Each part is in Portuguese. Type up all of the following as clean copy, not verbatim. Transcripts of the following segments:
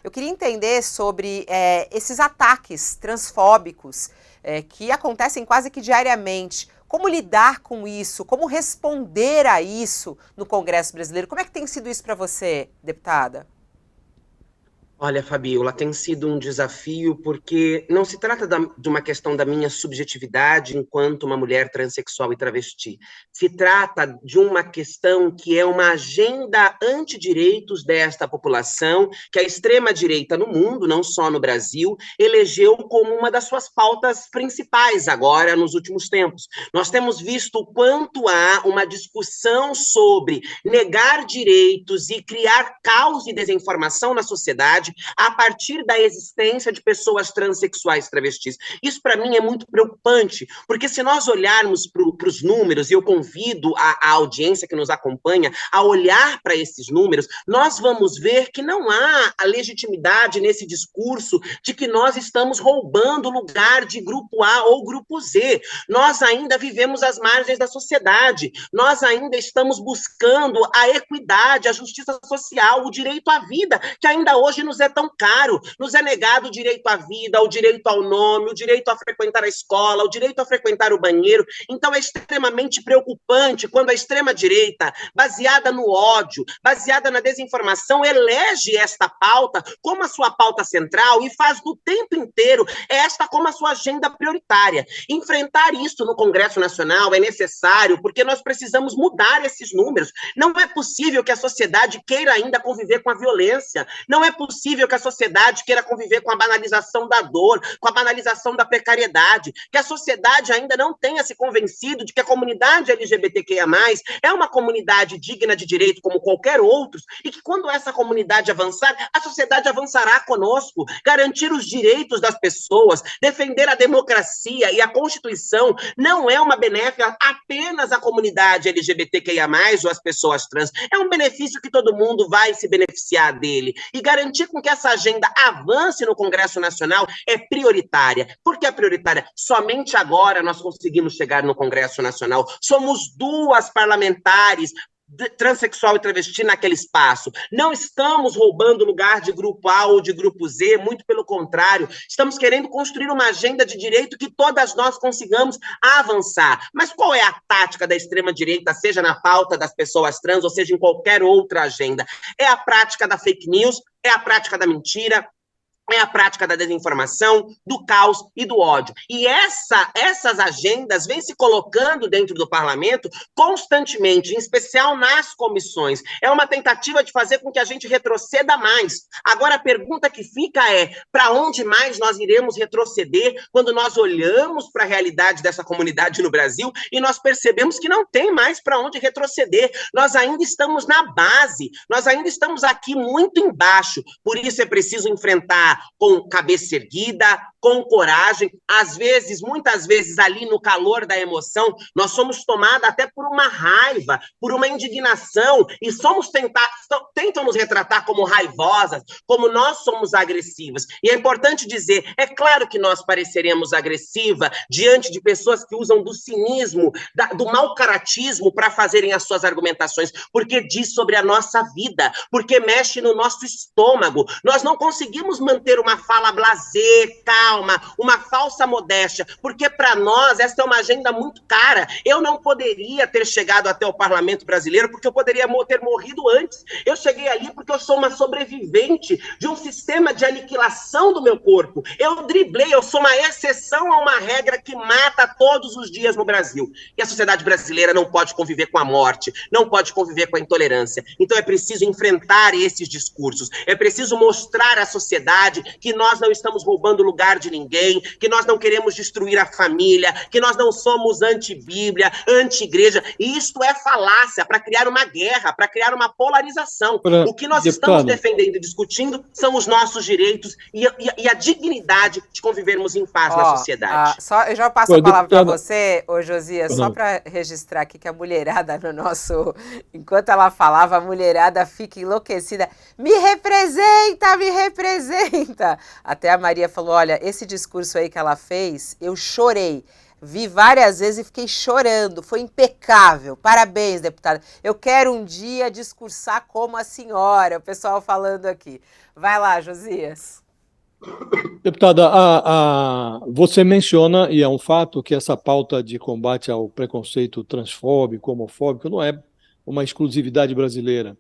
Eu queria entender sobre esses ataques transfóbicos que acontecem quase que diariamente. Como lidar com isso? Como responder a isso no Congresso Brasileiro? Como é que tem sido isso para você, deputada? Olha, Fabiola, tem sido um desafio porque não se trata de uma questão da minha subjetividade enquanto uma mulher transexual e travesti. Se trata de uma questão que é uma agenda antidireitos desta população, que a extrema-direita no mundo, não só no Brasil, elegeu como uma das suas pautas principais agora, nos últimos tempos. Nós temos visto o quanto há uma discussão sobre negar direitos e criar caos e desinformação na sociedade a partir da existência de pessoas transexuais travestis. Isso, para mim, é muito preocupante, porque se nós olharmos para os números, e eu convido a audiência que nos acompanha a olhar para esses números, nós vamos ver que não há a legitimidade nesse discurso de que nós estamos roubando o lugar de grupo A ou grupo Z. Nós ainda vivemos às margens da sociedade, nós ainda estamos buscando a equidade, a justiça social, o direito à vida, que ainda hoje nos é tão caro, nos é negado o direito à vida, o direito ao nome, o direito a frequentar a escola, o direito a frequentar o banheiro. Então é extremamente preocupante quando a extrema-direita, baseada no ódio, baseada na desinformação, elege esta pauta como a sua pauta central e faz do tempo inteiro esta como a sua agenda prioritária. Enfrentar isso no Congresso Nacional é necessário porque nós precisamos mudar esses números. Não é possível que a sociedade queira ainda conviver com a violência, não é possível que a sociedade queira conviver com a banalização da dor, com a banalização da precariedade, que a sociedade ainda não tenha se convencido de que a comunidade LGBTQIA+, é uma comunidade digna de direito como qualquer outro, e que quando essa comunidade avançar, a sociedade avançará conosco. Garantir os direitos das pessoas, defender a democracia e a Constituição não é uma benéfica apenas à comunidade LGBTQIA+, ou às pessoas trans, é um benefício que todo mundo vai se beneficiar dele. E garantir com que essa agenda avance no Congresso Nacional é prioritária. Por que é prioritária? Somente agora nós conseguimos chegar no Congresso Nacional. Somos duas parlamentares transexual e travesti naquele espaço. Não estamos roubando lugar de grupo A ou de grupo Z, muito pelo contrário, estamos querendo construir uma agenda de direito que todas nós consigamos avançar. Mas qual é a tática da extrema-direita, seja na pauta das pessoas trans, ou seja em qualquer outra agenda? É a prática da fake news, é a prática da mentira, é a prática da desinformação, do caos e do ódio. E essas agendas vêm se colocando dentro do parlamento constantemente, em especial nas comissões. É uma tentativa de fazer com que a gente retroceda mais. Agora, a pergunta que fica é, para onde mais nós iremos retroceder quando nós olhamos para a realidade dessa comunidade no Brasil e nós percebemos que não tem mais para onde retroceder. Nós ainda estamos na base, nós ainda estamos aqui muito embaixo. Por isso é preciso enfrentar com cabeça erguida, com coragem, às vezes, muitas vezes ali no calor da emoção, nós somos tomados até por uma raiva, por uma indignação, e tentam nos retratar como raivosas, como nós somos agressivas. E é importante dizer, é claro que nós pareceremos agressiva diante de pessoas que usam do cinismo, do mau caratismo para fazerem as suas argumentações, porque diz sobre a nossa vida, porque mexe no nosso estômago. Nós não conseguimos manter uma fala blasé, calma, uma falsa modéstia, porque para nós essa é uma agenda muito cara. Eu não poderia ter chegado até o Parlamento Brasileiro porque eu poderia ter morrido antes. Eu cheguei ali porque eu sou uma sobrevivente de um sistema de aniquilação do meu corpo. Eu driblei, eu sou uma exceção a uma regra que mata todos os dias no Brasil. E a sociedade brasileira não pode conviver com a morte, não pode conviver com a intolerância. Então é preciso enfrentar esses discursos, é preciso mostrar à sociedade que nós não estamos roubando lugar de ninguém, que nós não queremos destruir a família, que nós não somos anti-Bíblia, anti-igreja, e isto é falácia para criar uma guerra, para criar uma polarização. O que nós estamos defendendo e discutindo são os nossos direitos e a dignidade de convivermos em paz na sociedade. Eu já passo a palavra para você, Josias, só para registrar aqui que a mulherada no nosso... Enquanto ela falava, a mulherada fica enlouquecida. Me representa, me representa! Até a Maria falou, olha, esse discurso aí que ela fez, eu chorei. Vi várias vezes e fiquei chorando. Foi impecável. Parabéns, deputada. Eu quero um dia discursar como a senhora, o pessoal falando aqui. Vai lá, Josias. Deputada, você menciona, e é um fato, que essa pauta de combate ao preconceito transfóbico, homofóbico, não é uma exclusividade brasileira.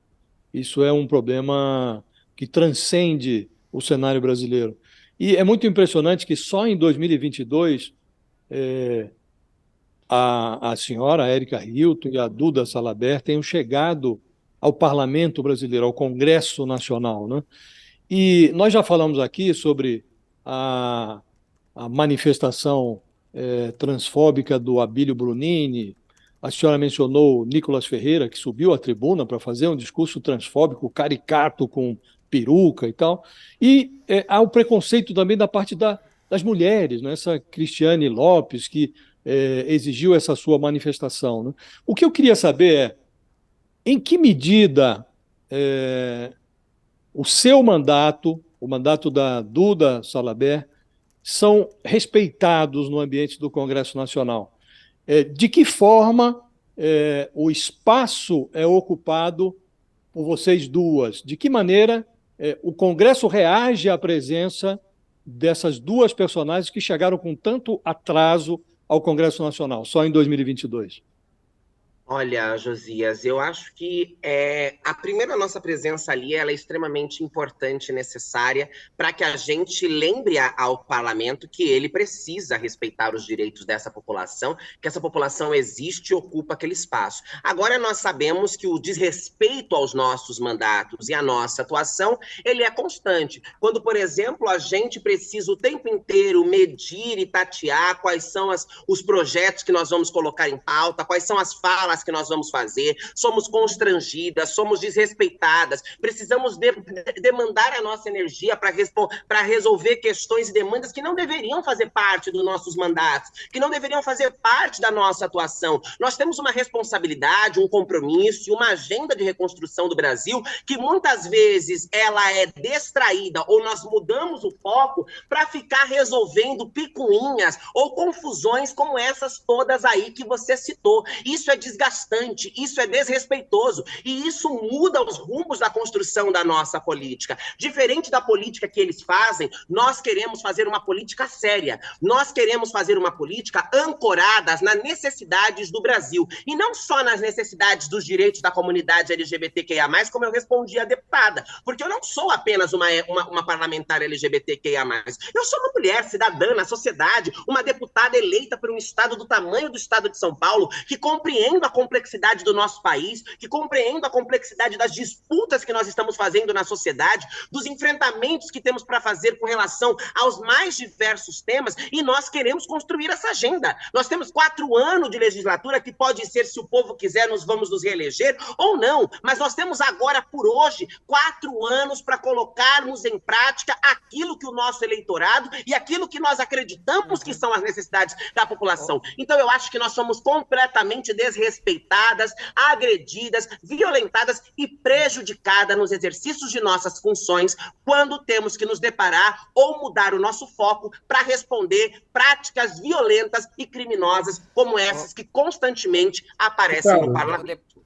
Isso é um problema que transcende o cenário brasileiro. E é muito impressionante que só em 2022 a senhora a Érica Hilton e a Duda Salabert tenham chegado ao Parlamento Brasileiro, ao Congresso Nacional, né? E nós já falamos aqui sobre a manifestação transfóbica do Abílio Brunini. A senhora mencionou o Nicolas Ferreira, que subiu à tribuna para fazer um discurso transfóbico, caricato, com peruca e tal. E há o preconceito também da parte das mulheres, né? Essa Cristiane Lopes, que exigiu essa sua manifestação, né? O que eu queria saber é, em que medida o seu mandato, o mandato da Duda Salabert, são respeitados no ambiente do Congresso Nacional? De que forma o espaço é ocupado por vocês duas? De que maneira o Congresso reage à presença dessas duas personagens que chegaram com tanto atraso ao Congresso Nacional, só em 2022? Olha, Josias, eu acho que a primeira nossa presença ali ela é extremamente importante e necessária para que a gente lembre ao parlamento que ele precisa respeitar os direitos dessa população, que essa população existe e ocupa aquele espaço. Agora, nós sabemos que o desrespeito aos nossos mandatos e à nossa atuação, ele é constante. Quando, por exemplo, a gente precisa o tempo inteiro medir e tatear quais são os projetos que nós vamos colocar em pauta, quais são as falas que nós vamos fazer, somos constrangidas, somos desrespeitadas, precisamos demandar a nossa energia para resolver questões e demandas que não deveriam fazer parte dos nossos mandatos, que não deveriam fazer parte da nossa atuação. Nós temos uma responsabilidade, um compromisso e uma agenda de reconstrução do Brasil que muitas vezes ela é distraída ou nós mudamos o foco para ficar resolvendo picuinhas ou confusões como essas todas aí que você citou. Isso é desgastante, isso é desrespeitoso e isso muda os rumos da construção da nossa política. Diferente da política que eles fazem, nós queremos fazer uma política séria, nós queremos fazer uma política ancorada nas necessidades do Brasil e não só nas necessidades dos direitos da comunidade LGBTQIA+, como eu respondi à deputada, porque eu não sou apenas uma parlamentar LGBTQIA+, eu sou uma mulher cidadã na sociedade, uma deputada eleita por um estado do tamanho do estado de São Paulo, que compreende a complexidade do nosso país, que compreendo a complexidade das disputas que nós estamos fazendo na sociedade, dos enfrentamentos que temos para fazer com relação aos mais diversos temas, e nós queremos construir essa agenda. Nós temos 4 anos de legislatura, que pode ser, se o povo quiser, nós vamos nos reeleger ou não, mas nós temos agora, por hoje, 4 anos para colocarmos em prática aquilo que o nosso eleitorado e aquilo que nós acreditamos que são as necessidades da população. Então, eu acho que nós somos completamente desrespeitadas, agredidas, violentadas e prejudicadas nos exercícios de nossas funções quando temos que nos deparar ou mudar o nosso foco para responder práticas violentas e criminosas como essas que constantemente aparecem no parlamento.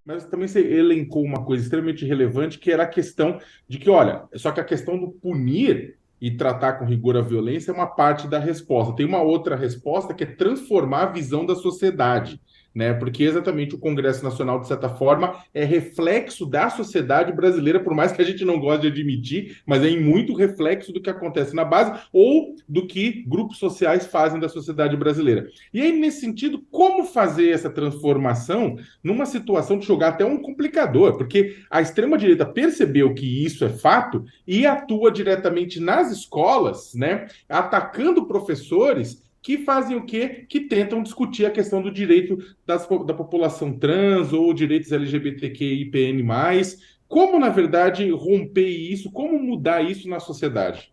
Mas também você elencou uma coisa extremamente relevante, que era a questão de que, olha, só que a questão do punir e tratar com rigor a violência é uma parte da resposta. Tem uma outra resposta que é transformar a visão da sociedade, né? Porque exatamente o Congresso Nacional, de certa forma, é reflexo da sociedade brasileira, por mais que a gente não goste de admitir, mas é em muito reflexo do que acontece na base ou do que grupos sociais fazem da sociedade brasileira. E aí, nesse sentido, como fazer essa transformação numa situação de jogar até um complicador? Porque a extrema-direita percebeu que isso é fato e atua diretamente nas escolas, né? Atacando professores que fazem o quê? Que tentam discutir a questão do direito da população trans ou direitos LGBTQIPN+. Como, na verdade, romper isso? Como mudar isso na sociedade?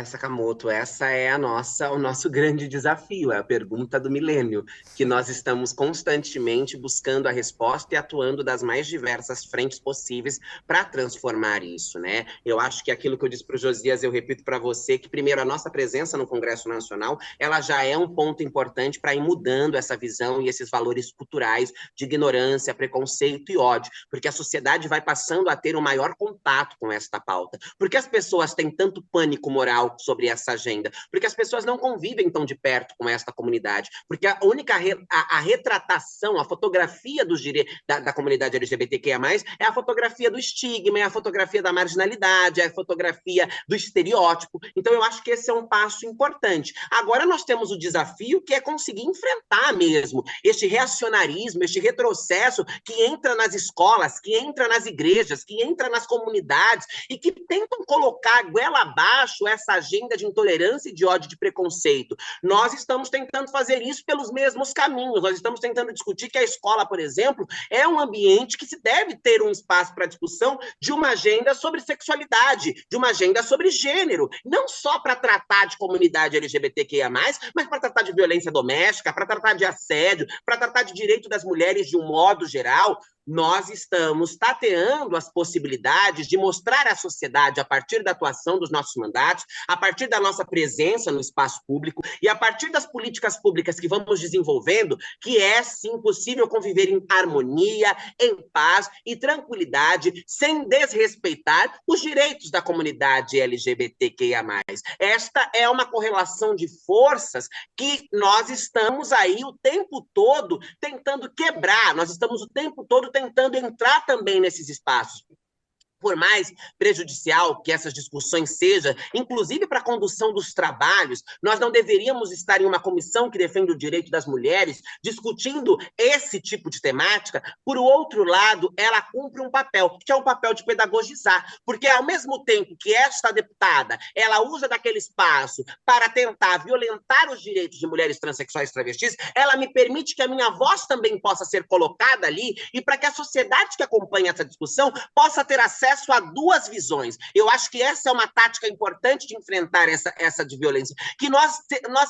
Sakamoto, essa é o nosso grande desafio, é a pergunta do milênio, que nós estamos constantemente buscando a resposta e atuando das mais diversas frentes possíveis para transformar isso, né? Eu acho que aquilo que eu disse para o Josias, eu repito para você, que primeiro a nossa presença no Congresso Nacional, ela já é um ponto importante para ir mudando essa visão e esses valores culturais de ignorância, preconceito e ódio, porque a sociedade vai passando a ter um maior contato com esta pauta. Porque as pessoas têm tanto pânico moral sobre essa agenda, porque as pessoas não convivem tão de perto com esta comunidade, porque a única a retratação, a fotografia dos da comunidade LGBTQIA+, é a fotografia do estigma, é a fotografia da marginalidade, é a fotografia do estereótipo. Então eu acho que esse é um passo importante. Agora nós temos o desafio que é conseguir enfrentar mesmo este reacionarismo, este retrocesso que entra nas escolas, que entra nas igrejas, que entra nas comunidades e que tentam colocar goela abaixo essa agenda de intolerância e de ódio, de preconceito. Nós estamos tentando fazer isso pelos mesmos caminhos. Nós estamos tentando discutir que a escola, por exemplo, é um ambiente que se deve ter um espaço para discussão de uma agenda sobre sexualidade, de uma agenda sobre gênero, não só para tratar de comunidade LGBTQIA+, mas para tratar de violência doméstica, para tratar de assédio, para tratar de direito das mulheres de um modo geral. Nós estamos tateando as possibilidades de mostrar à sociedade, a partir da atuação dos nossos mandatos, a partir da nossa presença no espaço público e a partir das políticas públicas que vamos desenvolvendo, que é, sim, possível conviver em harmonia, em paz e tranquilidade, sem desrespeitar os direitos da comunidade LGBTQIA+. Esta é uma correlação de forças que nós estamos aí o tempo todo tentando quebrar, nós estamos o tempo todo tentando entrar também nesses espaços. Por mais prejudicial que essas discussões sejam, inclusive para a condução dos trabalhos, nós não deveríamos estar em uma comissão que defende o direito das mulheres discutindo esse tipo de temática. Por outro lado, ela cumpre um papel, que é um papel de pedagogizar, porque ao mesmo tempo que esta deputada, ela usa daquele espaço para tentar violentar os direitos de mulheres transexuais e travestis, ela me permite que a minha voz também possa ser colocada ali e para que a sociedade que acompanha essa discussão possa ter acesso a duas visões. Eu acho que essa é uma tática importante de enfrentar essa de violência, que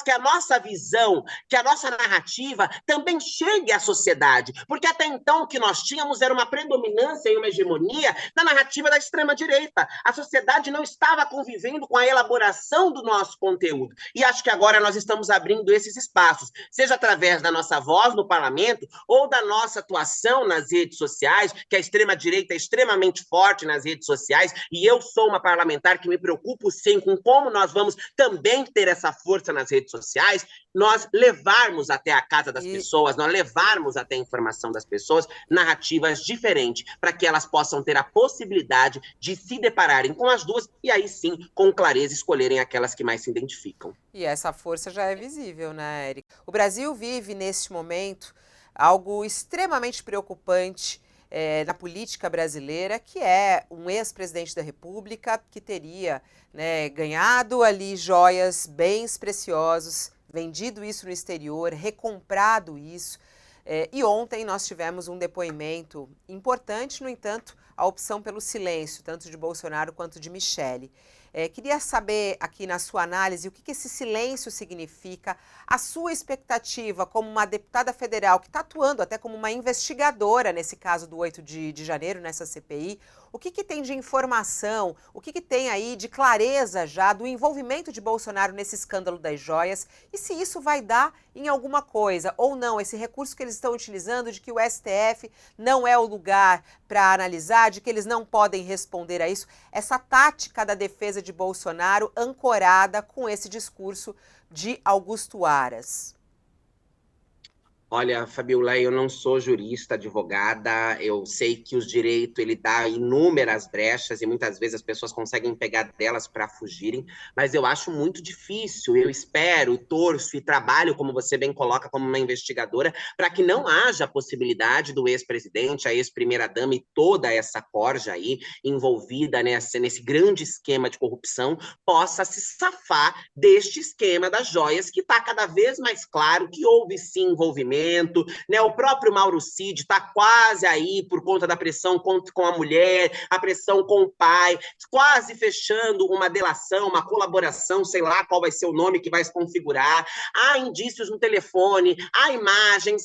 que a nossa visão, que a nossa narrativa também chegue à sociedade, porque até então o que nós tínhamos era uma predominância e uma hegemonia da narrativa da extrema-direita. A sociedade não estava convivendo com a elaboração do nosso conteúdo, e acho que agora nós estamos abrindo esses espaços, seja através da nossa voz no parlamento, ou da nossa atuação nas redes sociais, que a extrema-direita é extremamente forte nas redes sociais, e eu sou uma parlamentar que me preocupo sim com como nós vamos também ter essa força nas redes sociais, nós levarmos até a casa das pessoas, nós levarmos até a informação das pessoas narrativas diferentes, para que elas possam ter a possibilidade de se depararem com as duas e aí sim, com clareza, escolherem aquelas que mais se identificam. E essa força já é visível, né, Érica? O Brasil vive, neste momento, algo extremamente preocupante na política brasileira, que é um ex-presidente da República que teria, né, ganhado ali joias, bens preciosos, vendido isso no exterior, recomprado isso. E ontem nós tivemos um depoimento importante, no entanto, a opção pelo silêncio, tanto de Bolsonaro quanto de Michele. Queria saber aqui na sua análise o que esse silêncio significa, a sua expectativa como uma deputada federal que está atuando até como uma investigadora nesse caso do 8 de janeiro, nessa CPI, o que tem de informação, o que tem aí de clareza já do envolvimento de Bolsonaro nesse escândalo das joias e se isso vai dar em alguma coisa ou não, esse recurso que eles estão utilizando de que o STF não é o lugar para analisar, de que eles não podem responder a isso, essa tática da defesa de Bolsonaro ancorada com esse discurso de Augusto Aras. Olha, Fabiola, eu não sou jurista, advogada, eu sei que o direito ele dá inúmeras brechas e muitas vezes as pessoas conseguem pegar delas para fugirem, mas eu acho muito difícil, eu espero, torço e trabalho, como você bem coloca, como uma investigadora, para que não haja a possibilidade do ex-presidente, a ex-primeira-dama e toda essa corja aí envolvida nesse grande esquema de corrupção possa se safar deste esquema das joias que está cada vez mais claro que houve sim envolvimento silenciamento, né? O próprio Mauro Cid está quase aí por conta da pressão com a mulher, a pressão com o pai, quase fechando uma delação, uma colaboração, sei lá qual vai ser o nome que vai se configurar. Há indícios no telefone, há imagens,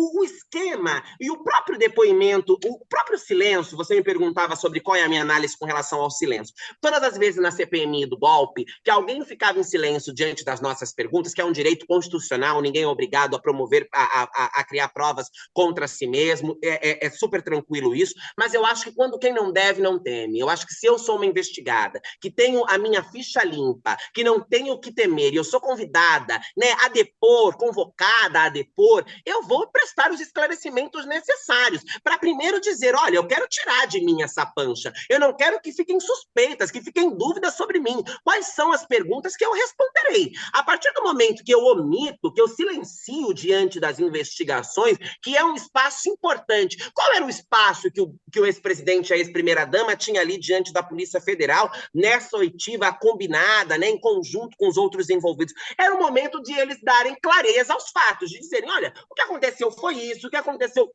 o esquema e o próprio depoimento, o próprio silêncio. Você me perguntava sobre qual é a minha análise com relação ao silêncio. Todas as vezes na CPMI do golpe, que alguém ficava em silêncio diante das nossas perguntas, que é um direito constitucional, ninguém é obrigado a promover, a criar provas contra si mesmo, é super tranquilo isso, mas eu acho que quando quem não deve, não teme. Eu acho que se eu sou uma investigada, que tenho a minha ficha limpa, que não tenho o que temer, e eu sou convidada, né, a depor, convocada a depor, eu vou prestar os esclarecimentos necessários para primeiro dizer, olha, eu quero tirar de mim essa pancha, eu não quero que fiquem suspeitas, que fiquem dúvidas sobre mim, quais são as perguntas que eu responderei. A partir do momento que eu omito, que eu silencio diante das investigações, que é um espaço importante. Qual era o espaço que o ex-presidente e a ex-primeira-dama tinha ali diante da Polícia Federal, nessa oitiva combinada, né, em conjunto com os outros envolvidos? Era o momento de eles darem clareza aos fatos, de dizerem, olha, o que aconteceu foi isso, o que aconteceu...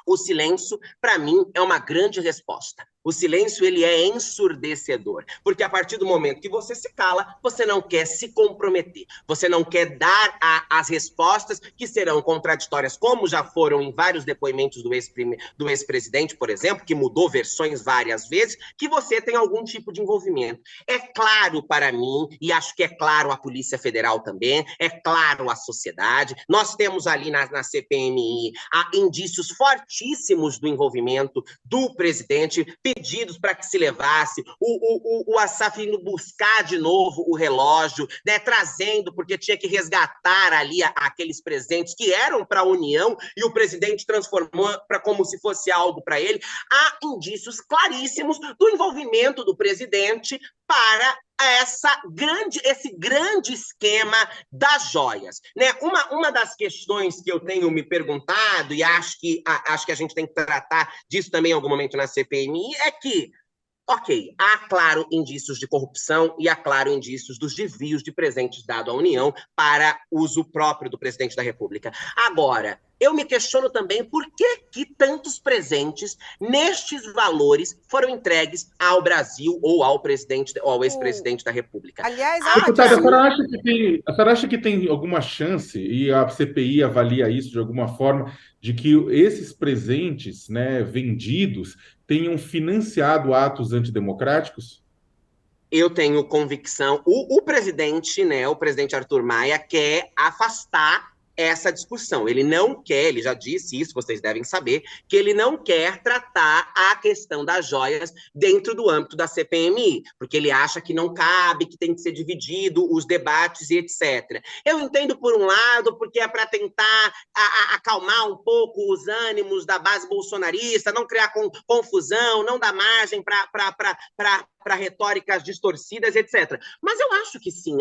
O silêncio, para mim, é uma grande resposta. O silêncio, ele é ensurdecedor, porque a partir do momento que você se cala, você não quer se comprometer, você não quer dar as respostas que serão contraditórias, como já foram em vários depoimentos do ex-presidente, por exemplo, que mudou versões várias vezes, que você tem algum tipo de envolvimento. É claro para mim, e acho que é claro a Polícia Federal também, é claro a sociedade, nós temos ali na CPMI indícios fortíssimos do envolvimento do presidente, pedidos para que se levasse, o Assaf indo buscar de novo o relógio, né, trazendo, porque tinha que resgatar ali aqueles presentes que eram para a União e o presidente transformou para como se fosse algo para ele. Há indícios claríssimos do envolvimento do presidente para esse grande esquema das joias, né? Uma das questões que eu tenho me perguntado, e acho que a gente tem que tratar disso também em algum momento na CPMI, é que, ok, há, claro, indícios de corrupção e há, claro, indícios dos desvios de presentes dados à União para uso próprio do presidente da República. Agora, eu me questiono também por que tantos presentes nestes valores foram entregues ao Brasil ou ao presidente ou ao ex-presidente da República. Aliás, Deputada, a senhora acha que tem alguma chance, e a CPI avalia isso de alguma forma, de que esses presentes, né, vendidos tenham financiado atos antidemocráticos? Eu tenho convicção, o presidente, né, o presidente Arthur Maia, quer afastar essa discussão. Ele não quer, ele já disse isso, vocês devem saber, que ele não quer tratar a questão das joias dentro do âmbito da CPMI, porque ele acha que não cabe, que tem que ser dividido os debates e etc. Eu entendo por um lado, porque é para tentar acalmar um pouco os ânimos da base bolsonarista, não criar confusão, não dar margem para retóricas distorcidas, etc. Mas eu acho que sim,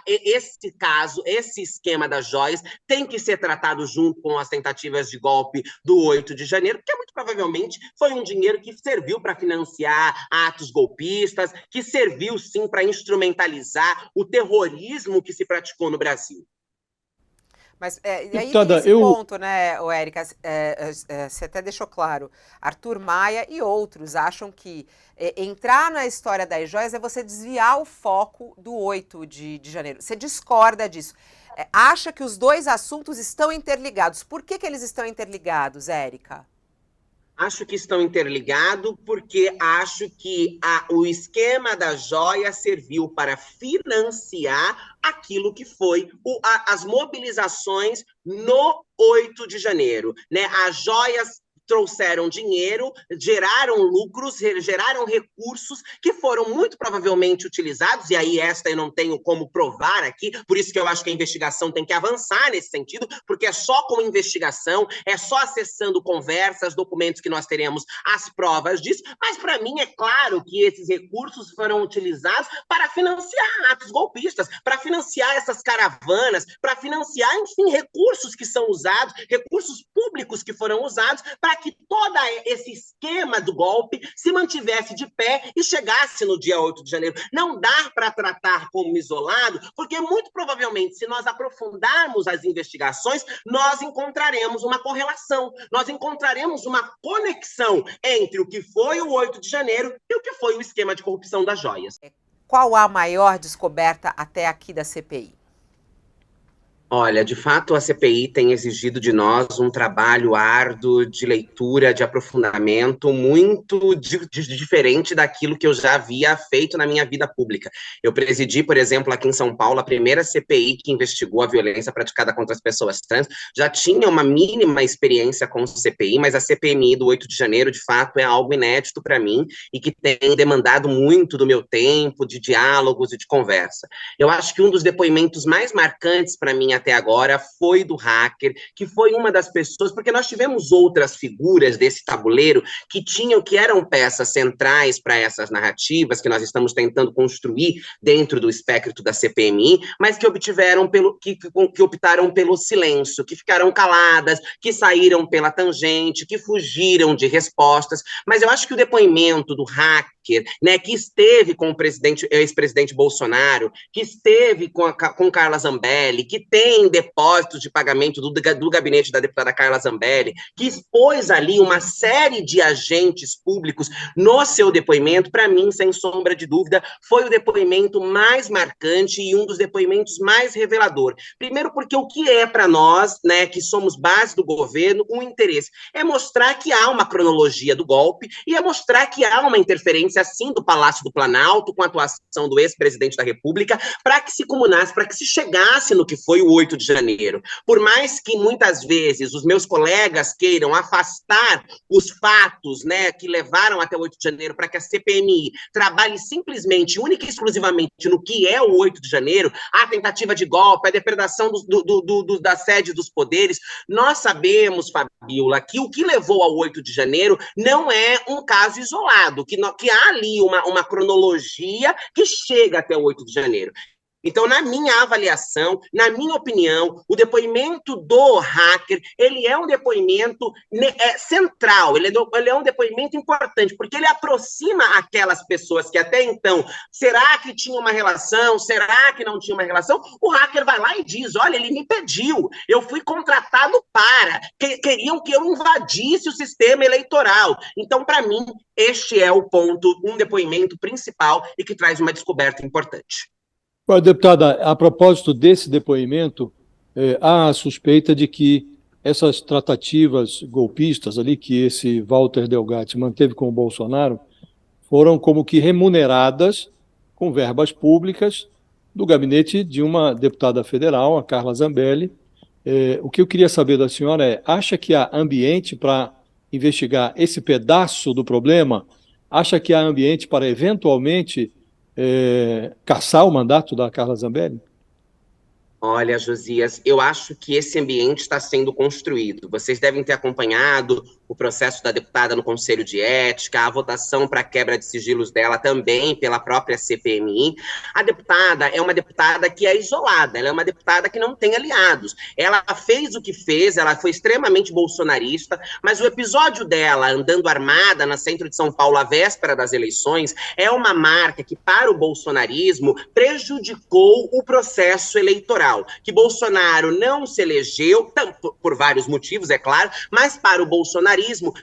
esse caso, esse esquema das joias tem que ser tratado junto com as tentativas de golpe do 8 de janeiro, porque muito provavelmente foi um dinheiro que serviu para financiar atos golpistas, que serviu sim para instrumentalizar o terrorismo que se praticou no Brasil. Mas e aí tem esse ponto, né, Érica, você até deixou claro, Arthur Maia e outros acham que entrar na história das joias é você desviar o foco do 8 de janeiro. Você discorda disso? Acha que os dois assuntos estão interligados. Por que eles estão interligados, Érica? Acho que estão interligados porque acho que o esquema da joia serviu para financiar aquilo que foi as mobilizações no 8 de janeiro, né? As joias trouxeram dinheiro, geraram lucros, geraram recursos que foram muito provavelmente utilizados, e aí esta eu não tenho como provar aqui, por isso que eu acho que a investigação tem que avançar nesse sentido, porque é só com investigação, é só acessando conversas, documentos que nós teremos as provas disso, mas para mim é claro que esses recursos foram utilizados para financiar atos golpistas, para financiar essas caravanas, para financiar, enfim, recursos que são usados, recursos públicos que foram usados para que todo esse esquema do golpe se mantivesse de pé e chegasse no dia 8 de janeiro. Não dá para tratar como isolado, porque muito provavelmente, se nós aprofundarmos as investigações, nós encontraremos uma correlação, nós encontraremos uma conexão entre o que foi o 8 de janeiro e o que foi o esquema de corrupção das joias. Qual a maior descoberta até aqui da CPI? Olha, de fato, a CPI tem exigido de nós um trabalho árduo de leitura, de aprofundamento, muito diferente daquilo que eu já havia feito na minha vida pública. Eu presidi, por exemplo, aqui em São Paulo, a primeira CPI que investigou a violência praticada contra as pessoas trans. Já tinha uma mínima experiência com CPI, mas a CPMI do 8 de janeiro, de fato, é algo inédito para mim e que tem demandado muito do meu tempo, de diálogos e de conversa. Eu acho que um dos depoimentos mais marcantes para mim até agora foi do hacker, que foi uma das pessoas, porque nós tivemos outras figuras desse tabuleiro que eram peças centrais para essas narrativas que nós estamos tentando construir dentro do espectro da CPMI, mas que optaram pelo silêncio, que ficaram caladas, que saíram pela tangente, que fugiram de respostas. Mas eu acho que o depoimento do hacker, né, que esteve com o ex-presidente Bolsonaro, que esteve com Carla Zambelli, que tem depósitos de pagamento do gabinete da deputada Carla Zambelli, que expôs ali uma série de agentes públicos no seu depoimento, para mim, sem sombra de dúvida, foi o depoimento mais marcante e um dos depoimentos mais revelador. Primeiro porque o que é para nós, né, que somos base do governo, um interesse é mostrar que há uma cronologia do golpe e é mostrar que há uma interferência, sim, do Palácio do Planalto com a atuação do ex-presidente da República para que se comunasse, para que se chegasse no que foi o 8 de janeiro. Por mais que muitas vezes os meus colegas queiram afastar os fatos, né, que levaram até o 8 de janeiro para que a CPMI trabalhe simplesmente, única e exclusivamente no que é o 8 de janeiro, a tentativa de golpe, a depredação da sede dos poderes, nós sabemos, Fabiola, que o que levou ao 8 de janeiro não é um caso isolado, que há ali uma cronologia que chega até o 8 de janeiro. Então, na minha avaliação, na minha opinião, o depoimento do hacker, ele é um depoimento central, ele é um depoimento importante, porque ele aproxima aquelas pessoas que até então, será que tinha uma relação, será que não tinha uma relação? O hacker vai lá e diz, olha, ele me pediu, eu fui contratado queriam que eu invadisse o sistema eleitoral. Então, para mim, este é o ponto, um depoimento principal e que traz uma descoberta importante. Deputada, a propósito desse depoimento, há a suspeita de que essas tratativas golpistas ali, que esse Walter Delgatti manteve com o Bolsonaro, foram como que remuneradas com verbas públicas do gabinete de uma deputada federal, a Carla Zambelli. O que eu queria saber da senhora acha que há ambiente para investigar esse pedaço do problema? Acha que há ambiente para, eventualmente, caçar o mandato da Carla Zambelli? Olha, Josias, eu acho que esse ambiente está sendo construído. Vocês devem ter acompanhado o processo da deputada no Conselho de Ética, a votação para a quebra de sigilos dela também pela própria CPMI. A deputada é uma deputada que é isolada, ela é uma deputada que não tem aliados. Ela fez o que fez, ela foi extremamente bolsonarista, mas o episódio dela andando armada na centro de São Paulo à véspera das eleições é uma marca que, para o bolsonarismo, prejudicou o processo eleitoral. Que Bolsonaro não se elegeu, por vários motivos, é claro, mas para o bolsonarismo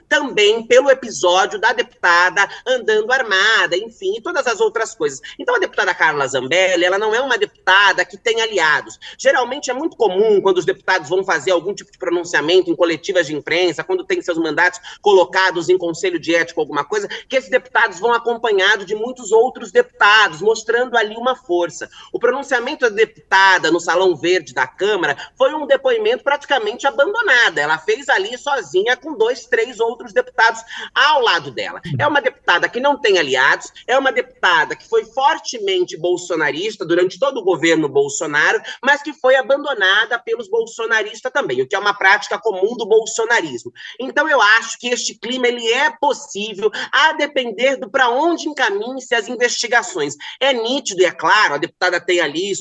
também pelo episódio da deputada andando armada, enfim, e todas as outras coisas. Então a deputada Carla Zambelli, ela não é uma deputada que tem aliados. Geralmente é muito comum quando os deputados vão fazer algum tipo de pronunciamento em coletivas de imprensa, quando tem seus mandatos colocados em conselho de ética ou alguma coisa, que esses deputados vão acompanhados de muitos outros deputados, mostrando ali uma força. O pronunciamento da deputada no Salão Verde da Câmara foi um depoimento praticamente abandonado. Ela fez ali sozinha com 2, 3 outros deputados ao lado dela. É uma deputada que não tem aliados, é uma deputada que foi fortemente bolsonarista durante todo o governo Bolsonaro, mas que foi abandonada pelos bolsonaristas também, o que é uma prática comum do bolsonarismo. Então eu acho que este clima ele é possível a depender do para onde encaminhem-se as investigações. É nítido e é claro, a deputada tem ali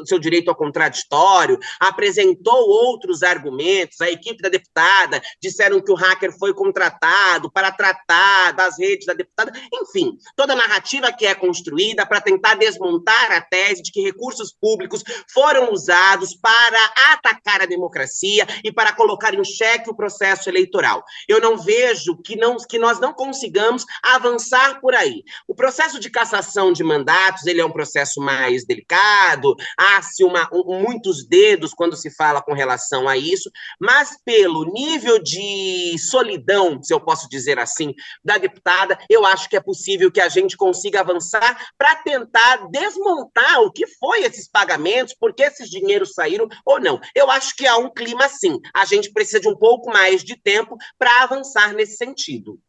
seu direito ao contraditório, apresentou outros argumentos, a equipe da deputada disseram que o hacker foi contratado para tratar das redes da deputada, enfim, toda a narrativa que é construída para tentar desmontar a tese de que recursos públicos foram usados para atacar a democracia e para colocar em xeque o processo eleitoral. Eu não vejo que nós não consigamos avançar por aí. O processo de cassação de mandatos, ele é um processo mais delicado, há-se muitos dedos quando se fala com relação a isso, mas pelo nível de solidão, se eu posso dizer assim, da deputada, eu acho que é possível que a gente consiga avançar para tentar desmontar o que foi esses pagamentos, por que esses dinheiros saíram ou não. Eu acho que há um clima sim. A gente precisa de um pouco mais de tempo para avançar nesse sentido.